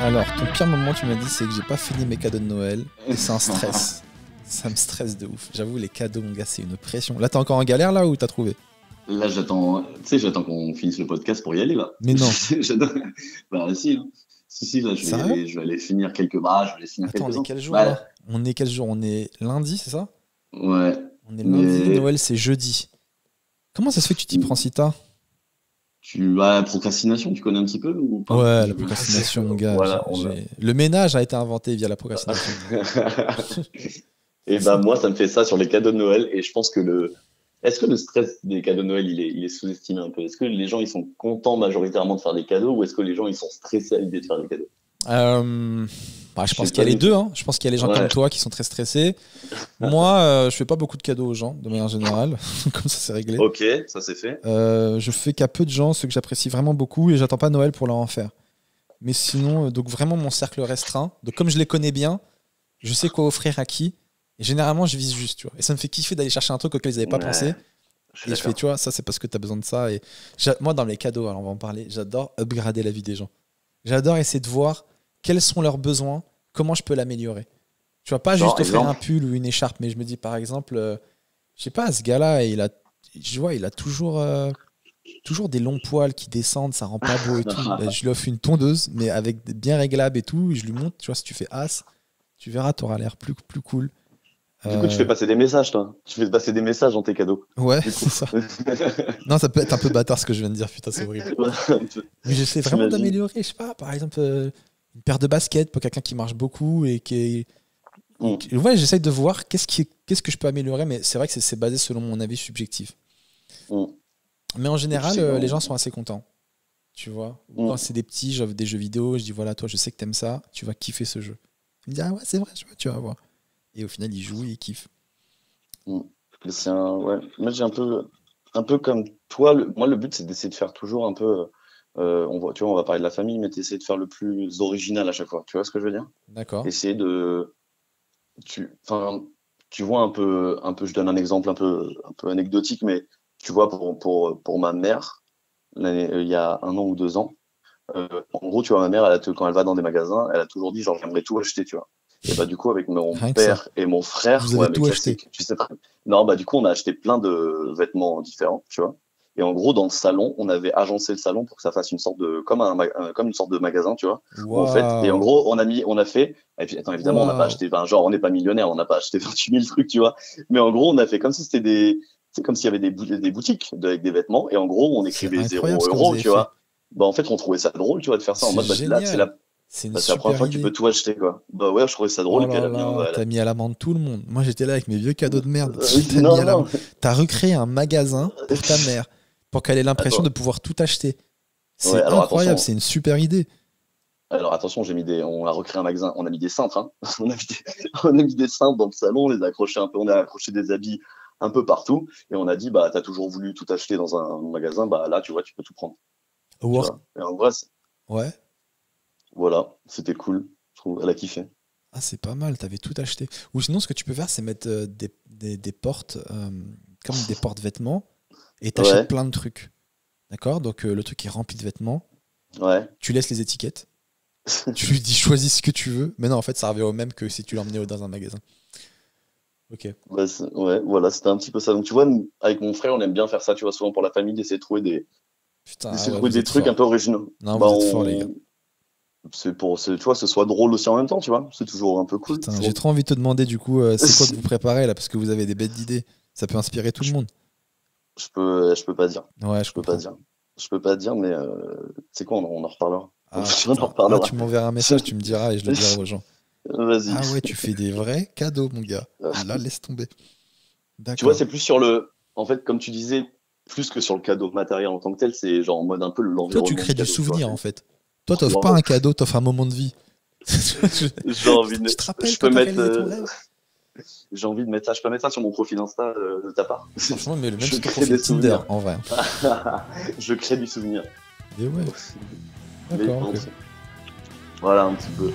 Alors, ton pire moment, tu m'as dit, c'est que j'ai pas fini mes cadeaux de Noël. Et c'est un stress. Ça me stresse de ouf. J'avoue, les cadeaux, mon gars, c'est une pression. Là, t'es encore en galère, là, ou t'as trouvé? Là, j'attends, tu sais, j'attends qu'on finisse le podcast pour y aller, là. Mais non. J'adore. Bah, si, hein. Si, là, Sérieux? je vais aller finir quelques bras, je vais aller finir Attends, on est quelques-uns. quel jour, Bah, là? On est quel jour? On est lundi, c'est ça? ouais. On est lundi, Mais Noël, c'est jeudi. Comment ça se fait que tu t'y prends si tard? procrastination, tu connais un petit peu ou pas? Ouais, la procrastination, mon gars. Voilà, Le ménage a été inventé via la procrastination. Et bah, moi, ça me fait ça sur les cadeaux de Noël, et je pense que est-ce que le stress des cadeaux de Noël, il est sous-estimé un peu? Est-ce que les gens, ils sont contents majoritairement de faire des cadeaux, ou est-ce que les gens, ils sont stressés à l'idée de faire des cadeaux? Je Je pense sais qu'il y a pas les du deux. tout. Hein. Je pense qu'il y a les gens comme Ouais. toi qui sont très stressés. Moi, je fais pas beaucoup de cadeaux aux gens, de manière générale. Comme ça, c'est réglé. Ok, ça c'est fait. Je fais qu'à peu de gens, ceux que j'apprécie vraiment beaucoup, et j'attends pas Noël pour leur en faire. Mais sinon, donc vraiment mon cercle restreint. Donc comme je les connais bien, je sais quoi offrir à qui. Et généralement, je vise juste, tu vois. Et ça me fait kiffer d'aller chercher un truc auquel ils n'avaient pas pensé. Ouais, je suis Et je fais, d'accord. tu vois, ça c'est parce que tu as besoin de ça. Et moi, dans les cadeaux, alors on va en parler, j'adore upgrader la vie des gens. J'adore essayer de voir quels sont leurs besoins, comment je peux l'améliorer. Tu vois, pas juste Genre, offrir un exemple. pull ou une écharpe, mais je me dis par exemple, je sais pas, ce gars-là, je vois, il a toujours des longs poils qui descendent, ça rend pas beau et tout. Ben, je lui offre une tondeuse, mais avec bien réglable et tout, et je lui montre, tu vois, si tu fais as, tu verras, t'auras l'air plus cool. Du coup, tu fais Euh, passer des messages, toi. Tu fais passer des messages dans tes cadeaux. ouais, Du c'est coup. ça. Non, ça peut être un peu bâtard ce que je viens de dire, putain, c'est horrible. Mais j'essaie vraiment J'imagine. d'améliorer, je sais pas, par exemple, une paire de baskets pour quelqu'un qui marche beaucoup et Mm. Ouais, j'essaie de voir qu'est-ce que je peux améliorer, mais c'est vrai que c'est basé selon mon avis subjectif. Mm. Mais en Et tu général, sais les quand. gens sont assez contents. Tu vois, ou quand Mm. c'est des petits, j'offre des jeux vidéo, je dis voilà, toi, je sais que t'aimes ça, tu vas kiffer ce jeu. Il me dit ah ouais, c'est vrai, tu vas voir. Et au final, il joue et il kiffe. Mm. Mais ouais. Moi, j'ai un peu comme toi. Moi, le but, c'est d'essayer de faire toujours un peu. Tu vois, on va parler de la famille, mais d'essayer de faire le plus original à chaque fois. Tu vois ce que je veux dire? D'accord. Essayer de. Enfin, tu vois je donne un exemple un peu anecdotique, mais tu vois, pour ma mère, il y a 1 an ou 2 ans. En gros, tu vois, ma mère, quand elle va dans des magasins, elle a toujours dit, genre, j'aimerais tout acheter, tu vois. Et bah, du coup, avec mon Rien que ça. père et mon frère, Vous avez ouais, mais tout acheté. classique, tu sais pas. Non, bah, du coup, on a acheté plein de vêtements différents, tu vois. Et en gros, dans le salon, on avait agencé le salon pour que ça fasse une sorte de, comme une sorte de magasin, tu vois. Où en fait, et en Waouh. gros, on a fait, et puis, attends, évidemment, on n'a pas Waouh. acheté, enfin, genre, on n'est pas millionnaire, on n'a pas acheté 28 000 trucs, tu vois. Mais en gros, on a fait comme si c'était c'est comme s'il y avait des boutiques avec des vêtements, et en gros, on C'est écrivait incroyable zéro ce que vous euro, avez tu fait. vois. Bah, en fait, on trouvait ça drôle, tu vois, de faire ça en C'est mode, bah, là, génial. C'est une c'est la première super fois que tu peux idée. tout acheter, quoi. Bah ouais, je trouvais ça drôle, Oh et puis elle là a bien, là, t'as mis à l'amende tout le monde. Moi, j'étais là avec mes vieux cadeaux de merde. T'as mis non, à l'amende. non. T'as recréé un magasin pour ta mère, pour qu'elle ait l'impression de Attends. pouvoir tout acheter. Ouais, C'est incroyable, c'est une super idée. alors attention, on a recréé un magasin, on a mis des cintres, hein. On a mis des cintres dans le salon, on les a accrochés un peu, on a accroché des habits un peu partout, et on a dit, bah, t'as toujours voulu tout acheter dans un magasin, bah, là, tu vois, tu peux tout prendre, tu Work. vois. Et en vrai, Ouais. voilà, c'était cool, je trouve, elle a kiffé. Ah, c'est pas mal, t'avais tout acheté. Ou sinon, ce que tu peux faire, c'est mettre des portes, comme des portes-vêtements, et t'achètes Ouais, plein de trucs. D'accord. Donc, le truc est rempli de vêtements. ouais. Tu laisses les étiquettes. Tu lui dis choisis ce que tu veux. Mais non, en fait, ça revient au même que si tu l'emmenais dans un magasin. Ok. Bah, ouais, voilà, c'était un petit peu ça. Donc, tu vois, avec mon frère, on aime bien faire ça, tu vois, souvent pour la famille, Putain, ah d'essayer de ouais, trouver vous des êtes trucs un forts. peu originaux. Non, Bah, vous êtes forts, les gars. tu vois, que ce soit drôle aussi en même temps, tu vois. C'est toujours un peu cool. Putain, j'ai trop envie de te demander du coup, c'est quoi que vous préparez là, parce que vous avez des bêtes d'idées. Ça peut inspirer tout le Je, monde. je peux pas dire. Ouais, je Je peux pas comprends. dire. Je peux pas dire, mais c'est quoi, on en reparlera. Ah On en putain. Ah, reparlera. tu m'enverras un message, tu me diras et je le dirai aux gens. Vas-y. Ah ouais, tu fais des vrais cadeaux, mon gars. Là, laisse tomber. Tu vois, D'accord. c'est plus en fait, comme tu disais, plus que sur le cadeau matériel en tant que tel, c'est genre en mode un peu Toi, tu l'environnement crées du du cadeau, tu vois. souvenir en fait. Toi, t'offres pas Wow. un cadeau, t'offres un moment de vie. Tu J'ai envie tu te rappelles je quand peux t'as mettre, réalisé ton rêve? j'ai envie de mettre ça, je peux mettre ça sur mon profil Insta de ta part. Franchement, mais le même Je sur ton crée des profil Tinder, souvenirs. en vrai. Je crée du souvenir. Et ouais, Mais d'accord, bon, ok. voilà un petit peu.